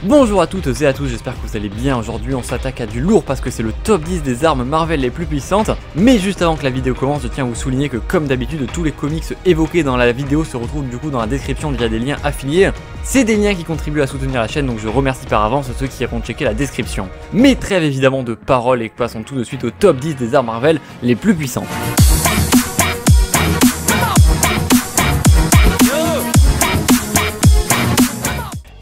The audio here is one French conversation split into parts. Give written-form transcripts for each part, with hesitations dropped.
Bonjour à toutes et à tous, j'espère que vous allez bien. Aujourd'hui on s'attaque à du lourd parce que c'est le top 10 des armes Marvel les plus puissantes. Mais juste avant que la vidéo commence, je tiens à vous souligner que comme d'habitude tous les comics évoqués dans la vidéo se retrouvent du coup dans la description via des liens affiliés. C'est des liens qui contribuent à soutenir la chaîne, donc je remercie par avance ceux qui iront checker la description. Mais trêve évidemment de paroles et passons tout de suite au top 10 des armes Marvel les plus puissantes.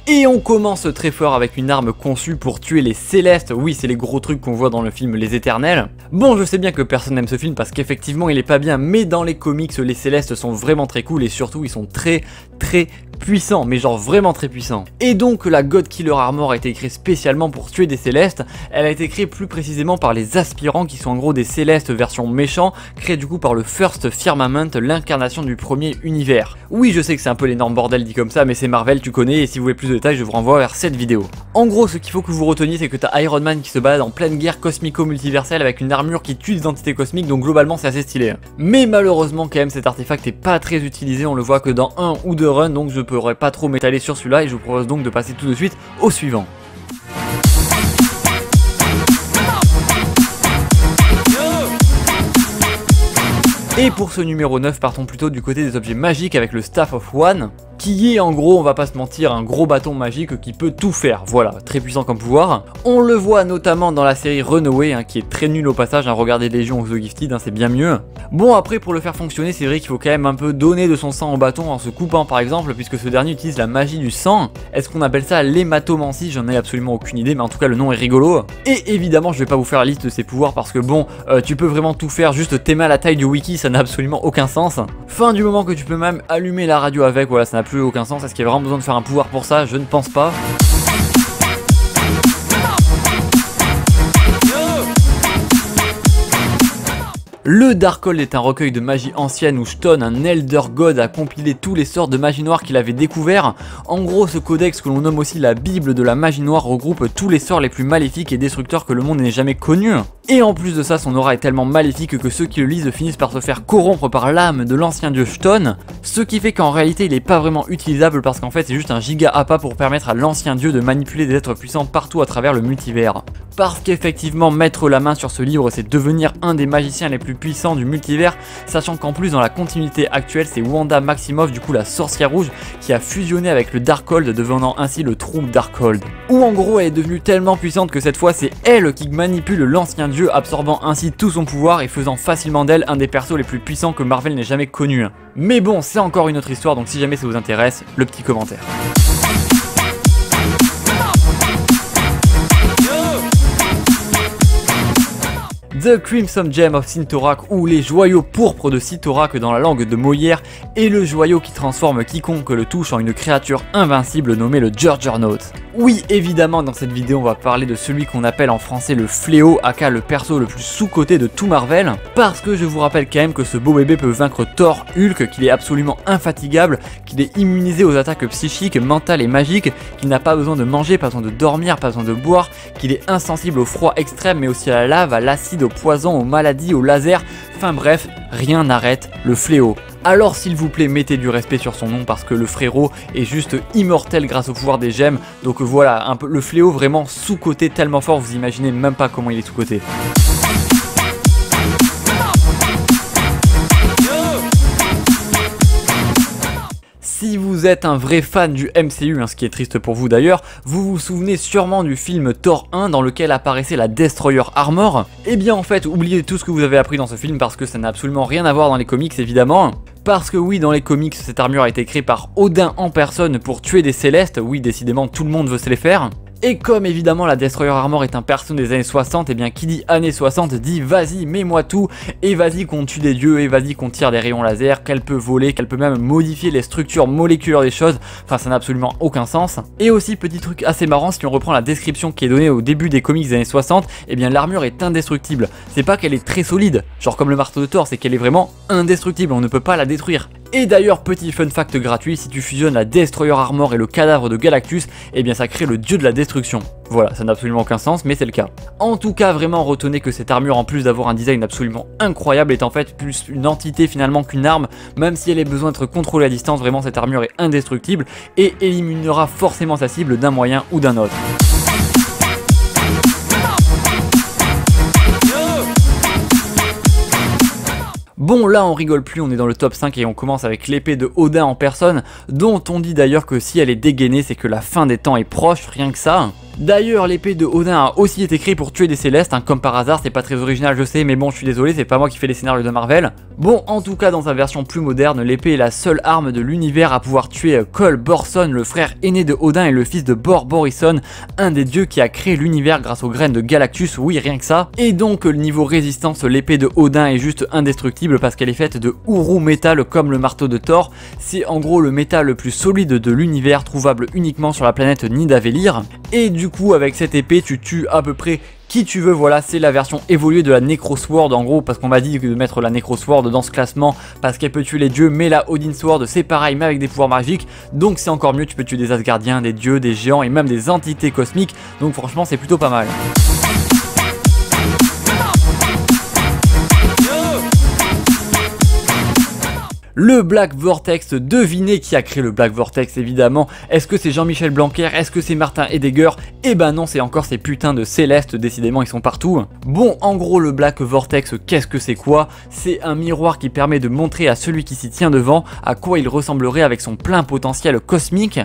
Et on commence très fort avec une arme conçue pour tuer les Célestes. Oui, c'est les gros trucs qu'on voit dans le film Les Éternels. Bon, je sais bien que personne n'aime ce film parce qu'effectivement il est pas bien, mais dans les comics les Célestes sont vraiment très cool et surtout ils sont très puissants, mais genre vraiment très puissants. Et donc la God Killer Armor a été créée spécialement pour tuer des Célestes. Elle a été créée plus précisément par les Aspirants qui sont en gros des Célestes version méchants, créés du coup par le First Firmament, l'incarnation du premier univers. Oui, je sais que c'est un peu l'énorme bordel dit comme ça, mais c'est Marvel, tu connais, et si vous voulez plus de détails, je vous renvoie vers cette vidéo. En gros, ce qu'il faut que vous reteniez, c'est que t'as Iron Man qui se balade en pleine guerre cosmico-multiverselle avec une armure qui tue des entités cosmiques, donc globalement c'est assez stylé. Mais malheureusement quand même cet artefact est pas très utilisé, on le voit que dans un ou deux runs, donc je pourrais pas trop m'étaler sur celui-là et je vous propose donc de passer tout de suite au suivant. Et pour ce numéro 9, partons plutôt du côté des objets magiques avec le Staff of One, qui est en gros, on va pas se mentir, un gros bâton magique qui peut tout faire, voilà, très puissant comme pouvoir. On le voit notamment dans la série Runaway, qui est très nul au passage, regardez Légion of the Gifted, c'est bien mieux. Bon, après pour le faire fonctionner, c'est vrai qu'il faut quand même un peu donner de son sang au bâton en se coupant par exemple, puisque ce dernier utilise la magie du sang. Est-ce qu'on appelle ça l'hématomancie? J'en ai absolument aucune idée, mais en tout cas le nom est rigolo. Et évidemment, je vais pas vous faire la liste de ses pouvoirs parce que bon, tu peux vraiment tout faire, juste t'aimer à la taille du wiki, ça n'a absolument aucun sens. Fin du moment que tu peux même allumer la radio avec, voilà, ça n'a plus aucun sens. Est-ce qu'il y a vraiment besoin de faire un pouvoir pour ça? Je ne pense pas. Le Darkhold est un recueil de magie ancienne où Stone, un Elder God, a compilé tous les sorts de magie noire qu'il avait découverts. En gros, ce codex que l'on nomme aussi la Bible de la magie noire regroupe tous les sorts les plus maléfiques et destructeurs que le monde n'ait jamais connus. Et en plus de ça, son aura est tellement maléfique que ceux qui le lisent finissent par se faire corrompre par l'âme de l'ancien dieu Stone, ce qui fait qu'en réalité il est pas vraiment utilisable parce qu'en fait c'est juste un giga appât pour permettre à l'ancien dieu de manipuler des êtres puissants partout à travers le multivers. Parce qu'effectivement mettre la main sur ce livre c'est devenir un des magiciens les plus puissants du multivers, sachant qu'en plus dans la continuité actuelle c'est Wanda Maximoff, du coup la sorcière rouge, qui a fusionné avec le Darkhold, devenant ainsi le True Darkhold. Où en gros elle est devenue tellement puissante que cette fois c'est elle qui manipule l'ancien dieu, absorbant ainsi tout son pouvoir et faisant facilement d'elle un des persos les plus puissants que Marvel n'ait jamais connu. Mais bon, c'est encore une autre histoire, donc si jamais ça vous intéresse, le petit commentaire. The Crimson Gem of Sintorak, ou les joyaux pourpres de Sintorak dans la langue de Molière, est le joyau qui transforme quiconque le touche en une créature invincible nommée le Juggernaut. Oui, évidemment, dans cette vidéo, on va parler de celui qu'on appelle en français le Fléau, aka le perso le plus sous-coté de tout Marvel, parce que je vous rappelle quand même que ce beau bébé peut vaincre Thor, Hulk, qu'il est absolument infatigable, qu'il est immunisé aux attaques psychiques, mentales et magiques, qu'il n'a pas besoin de manger, pas besoin de dormir, pas besoin de boire, qu'il est insensible au froid extrême, mais aussi à la lave, à l'acide, au poison, aux maladies, au laser, enfin bref, rien n'arrête le Fléau. Alors s'il vous plaît, mettez du respect sur son nom parce que le frérot est juste immortel grâce au pouvoir des gemmes. Donc voilà, un peu le Fléau vraiment sous-coté tellement fort, vous imaginez même pas comment il est sous-coté. Si vous êtes un vrai fan du MCU, ce qui est triste pour vous d'ailleurs, vous vous souvenez sûrement du film Thor 1 dans lequel apparaissait la Destroyer Armor. Eh bien en fait, oubliez tout ce que vous avez appris dans ce film parce que ça n'a absolument rien à voir dans les comics évidemment. Parce que oui, dans les comics, cette armure a été créée par Odin en personne pour tuer des Célestes, oui décidément tout le monde veut se les faire. Et comme évidemment la Destroyer Armor est un perso des années 60, et bien qui dit années 60 dit vas-y mets-moi tout, et vas-y qu'on tue des dieux, et vas-y qu'on tire des rayons laser, qu'elle peut voler, qu'elle peut même modifier les structures moléculaires des choses, enfin ça n'a absolument aucun sens. Et aussi petit truc assez marrant, si on reprend la description qui est donnée au début des comics des années 60, et bien l'armure est indestructible. C'est pas qu'elle est très solide, genre comme le marteau de Thor, c'est qu'elle est vraiment indestructible, on ne peut pas la détruire. Et d'ailleurs, petit fun fact gratuit, si tu fusionnes la Destroyer Armor et le cadavre de Galactus, eh bien ça crée le dieu de la destruction. Voilà, ça n'a absolument aucun sens, mais c'est le cas. En tout cas, vraiment retenez que cette armure, en plus d'avoir un design absolument incroyable, est en fait plus une entité finalement qu'une arme, même si elle a besoin d'être contrôlée à distance, vraiment cette armure est indestructible et éliminera forcément sa cible d'un moyen ou d'un autre. Bon, là on rigole plus, on est dans le top 5 et on commence avec l'épée de Odin en personne, dont on dit d'ailleurs que si elle est dégainée, c'est que la fin des temps est proche, rien que ça. D'ailleurs, l'épée de Odin a aussi été créée pour tuer des célestes, hein, comme par hasard, c'est pas très original je sais, mais bon je suis désolé, c'est pas moi qui fais les scénarios de Marvel. Bon, en tout cas dans sa version plus moderne, l'épée est la seule arme de l'univers à pouvoir tuer Cole Borson, le frère aîné de Odin et le fils de Bor Borisson, un des dieux qui a créé l'univers grâce aux graines de Galactus, oui rien que ça. Et donc le niveau résistance, l'épée de Odin est juste indestructible parce qu'elle est faite de Uru métal comme le marteau de Thor. C'est en gros le métal le plus solide de l'univers, trouvable uniquement sur la planète Nidavellir. Et du coup avec cette épée tu tues à peu près qui tu veux, voilà, c'est la version évoluée de la Necrosword en gros, parce qu'on m'a dit de mettre la Necrosword dans ce classement parce qu'elle peut tuer les dieux, mais la Odin Sword c'est pareil mais avec des pouvoirs magiques, donc c'est encore mieux, tu peux tuer des Asgardiens, des dieux, des géants et même des entités cosmiques, donc franchement c'est plutôt pas mal. Le Black Vortex, devinez qui a créé le Black Vortex évidemment. Est-ce que c'est Jean-Michel Blanquer? Est-ce que c'est Martin Heidegger? Eh ben non, c'est encore ces putains de célestes, décidément ils sont partout. Bon, en gros le Black Vortex, qu'est-ce que c'est quoi? C'est un miroir qui permet de montrer à celui qui s'y tient devant à quoi il ressemblerait avec son plein potentiel cosmique.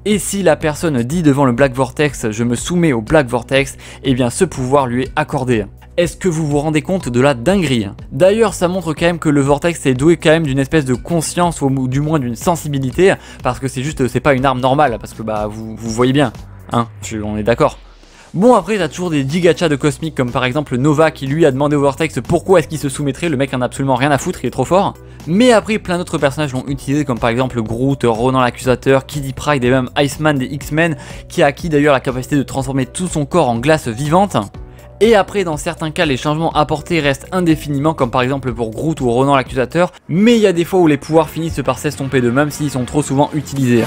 Et si la personne dit devant le Black Vortex, je me soumets au Black Vortex, eh bien ce pouvoir lui est accordé. Est-ce que vous vous rendez compte de la dinguerie? D'ailleurs ça montre quand même que le Vortex est doué quand même d'une espèce de conscience ou du moins d'une sensibilité, parce que c'est pas une arme normale, parce que bah vous voyez bien, hein, on est d'accord. Bon après t'as toujours des gigachas de cosmiques comme par exemple Nova qui lui a demandé au Vortex pourquoi est-ce qu'il se soumettrait, le mec en a absolument rien à foutre, il est trop fort. Mais après plein d'autres personnages l'ont utilisé comme par exemple Groot, Ronan l'Accusateur, Kitty Pryde et même Iceman des X-Men qui a acquis d'ailleurs la capacité de transformer tout son corps en glace vivante. Et après dans certains cas les changements apportés restent indéfiniment comme par exemple pour Groot ou Ronan l'Accusateur, mais il y a des fois où les pouvoirs finissent par s'estomper d'eux même s'ils sont trop souvent utilisés.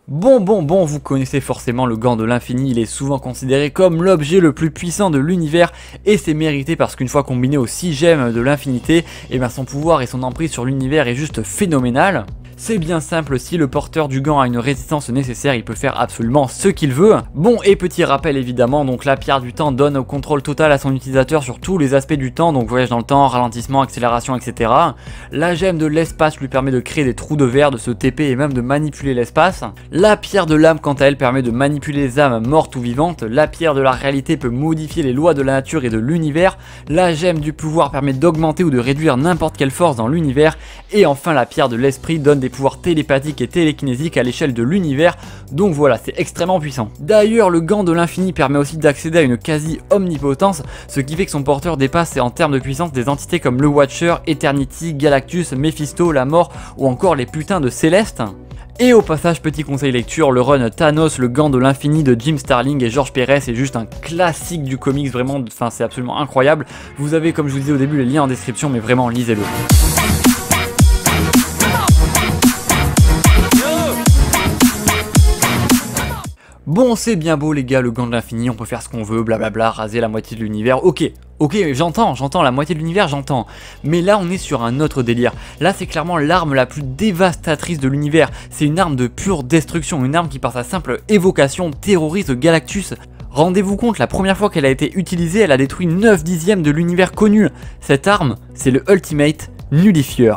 Bon, vous connaissez forcément le gant de l'infini, il est souvent considéré comme l'objet le plus puissant de l'univers et c'est mérité parce qu'une fois combiné aux 6 gemmes de l'infinité, et bien son pouvoir et son emprise sur l'univers est juste phénoménal. C'est bien simple, si le porteur du gant a une résistance nécessaire, il peut faire absolument ce qu'il veut. Bon, et petit rappel évidemment, donc la pierre du temps donne contrôle total à son utilisateur sur tous les aspects du temps, donc voyage dans le temps, ralentissement, accélération, etc. La gemme de l'espace lui permet de créer des trous de verre, de se TP et même de manipuler l'espace. La pierre de l'âme, quant à elle, permet de manipuler les âmes mortes ou vivantes. La pierre de la réalité peut modifier les lois de la nature et de l'univers. La gemme du pouvoir permet d'augmenter ou de réduire n'importe quelle force dans l'univers. Et enfin, la pierre de l'esprit donne des pouvoirs télépathiques et télékinésiques à l'échelle de l'univers, donc voilà, c'est extrêmement puissant. D'ailleurs, le gant de l'infini permet aussi d'accéder à une quasi-omnipotence, ce qui fait que son porteur dépasse en termes de puissance des entités comme le Watcher, Eternity, Galactus, Mephisto, la mort ou encore les putains de Céleste. Et au passage, petit conseil lecture, le run Thanos, le gant de l'infini de Jim Starlin et George Pérez est juste un classique du comics, vraiment, enfin c'est absolument incroyable. Vous avez, comme je vous disais au début, les liens en description, mais vraiment lisez-le. Bon, c'est bien beau les gars, le gant de l'infini, on peut faire ce qu'on veut, blablabla, raser la moitié de l'univers, ok, j'entends, la moitié de l'univers, j'entends. Mais là, on est sur un autre délire. Là, c'est clairement l'arme la plus dévastatrice de l'univers. C'est une arme de pure destruction, une arme qui par sa simple évocation terrorise Galactus. Rendez-vous compte, la première fois qu'elle a été utilisée, elle a détruit 9/10 de l'univers connu. Cette arme, c'est le Ultimate Nullifier.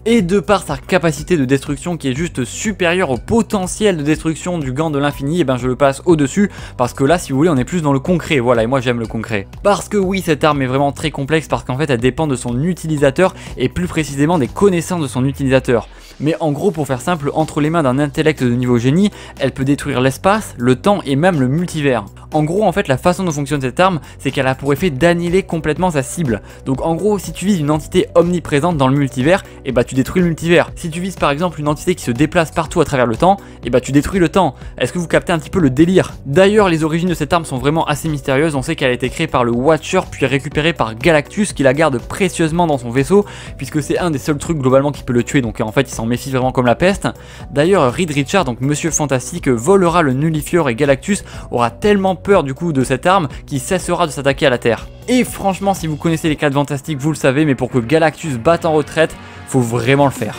Et de par sa capacité de destruction qui est juste supérieure au potentiel de destruction du gant de l'infini, et ben je le passe au-dessus parce que là si vous voulez on est plus dans le concret, voilà, et moi j'aime le concret. Parce que oui, cette arme est vraiment très complexe parce qu'en fait elle dépend de son utilisateur et plus précisément des connaissances de son utilisateur. Mais en gros, pour faire simple, entre les mains d'un intellect de niveau génie, elle peut détruire l'espace, le temps et même le multivers. En gros, en fait, la façon dont fonctionne cette arme, c'est qu'elle a pour effet d'annihiler complètement sa cible. Donc en gros, si tu vises une entité omniprésente dans le multivers, et bah tu détruis le multivers. Si tu vises par exemple une entité qui se déplace partout à travers le temps, et bah tu détruis le temps. Est-ce que vous captez un petit peu le délire? D'ailleurs, les origines de cette arme sont vraiment assez mystérieuses. On sait qu'elle a été créée par le Watcher, puis récupérée par Galactus, qui la garde précieusement dans son vaisseau, puisque c'est un des seuls trucs globalement qui peut le tuer, donc en fait il s'en méfie vraiment comme la peste. D'ailleurs, Reed Richards, donc Monsieur Fantastique, volera le Nullifier et Galactus aura tellement peur du coup de cette arme qu'il cessera de s'attaquer à la Terre. Et franchement, si vous connaissez les 4 Fantastiques, vous le savez, mais pour que Galactus batte en retraite, faut vraiment le faire.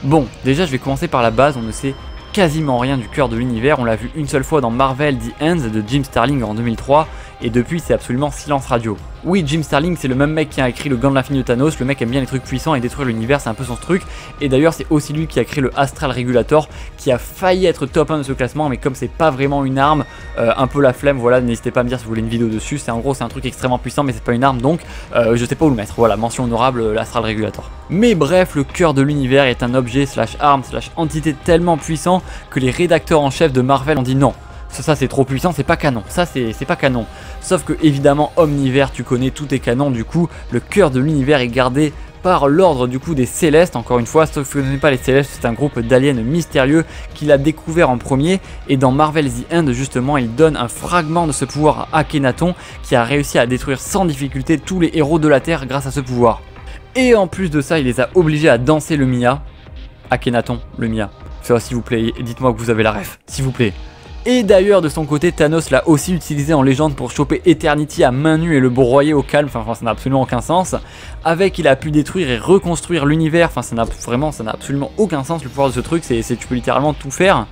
Bon, déjà je vais commencer par la base, on ne sait quasiment rien du cœur de l'univers, on l'a vu une seule fois dans Marvel The Ends de Jim Starlin en 2003, et depuis c'est absolument silence radio. Oui, Jim Starlin c'est le même mec qui a écrit le Gant de l'Infini de Thanos, le mec aime bien les trucs puissants et détruire l'univers, c'est un peu son truc, et d'ailleurs c'est aussi lui qui a créé le Astral Regulator, qui a failli être top 1 de ce classement, mais comme c'est pas vraiment une arme, un peu la flemme, voilà, n'hésitez pas à me dire si vous voulez une vidéo dessus, c'est en gros c'est un truc extrêmement puissant mais c'est pas une arme, donc je sais pas où le mettre, voilà, mention honorable l'Astral Regulator. Mais bref, le cœur de l'univers est un objet slash arme slash entité tellement puissant que les rédacteurs en chef de Marvel ont dit non. Ça c'est trop puissant, c'est pas canon, ça c'est pas canon. Sauf que évidemment Omnivers, tu connais, tout est canon, du coup le cœur de l'univers est gardé par l'ordre du coup des Célestes, encore une fois, sauf que vous ne connaissez pas les Célestes, c'est un groupe d'aliens mystérieux qu'il a découvert en premier, et dans Marvel The End justement il donne un fragment de ce pouvoir à Akhenaton qui a réussi à détruire sans difficulté tous les héros de la Terre grâce à ce pouvoir. Et en plus de ça, il les a obligés à danser le Mia. Akhenaton, le Mia. Ça s'il vous plaît, dites-moi que vous avez la ref, s'il vous plaît. Et d'ailleurs de son côté, Thanos l'a aussi utilisé en légende pour choper Eternity à main nue et le broyer au calme, enfin ça n'a absolument aucun sens. Avec, il a pu détruire et reconstruire l'univers, enfin ça n'a absolument aucun sens le pouvoir de ce truc, tu peux littéralement tout faire.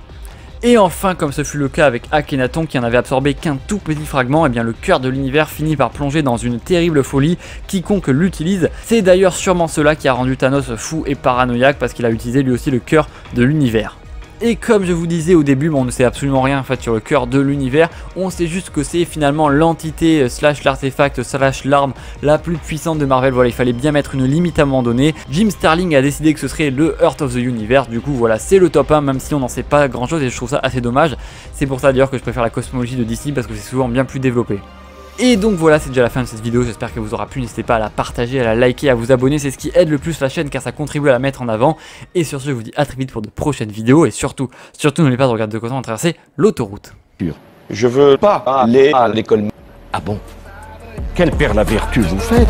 Et enfin, comme ce fut le cas avec Akhenaton qui en avait absorbé qu'un tout petit fragment, et bien le cœur de l'univers finit par plonger dans une terrible folie, quiconque l'utilise. C'est d'ailleurs sûrement cela qui a rendu Thanos fou et paranoïaque, parce qu'il a utilisé lui aussi le cœur de l'univers. Et comme je vous disais au début, on ne sait absolument rien en fait sur le cœur de l'univers, on sait juste que c'est finalement l'entité slash l'artefact slash l'arme la plus puissante de Marvel. Voilà, il fallait bien mettre une limite à un moment donné. Jim Starlin a décidé que ce serait le Heart of the Universe, du coup voilà, c'est le top 1 même si on n'en sait pas grand chose et je trouve ça assez dommage. C'est pour ça d'ailleurs que je préfère la cosmologie de DC parce que c'est souvent bien plus développé. Et donc voilà, c'est déjà la fin de cette vidéo, j'espère qu'elle vous aura plu, n'hésitez pas à la partager, à la liker, à vous abonner, c'est ce qui aide le plus la chaîne car ça contribue à la mettre en avant. Et sur ce, je vous dis à très vite pour de prochaines vidéos et surtout n'oubliez pas de regarder de quoi on va traverser l'autoroute. Je veux pas aller à l'école. Ah bon? Quelle père la vertu vous faites?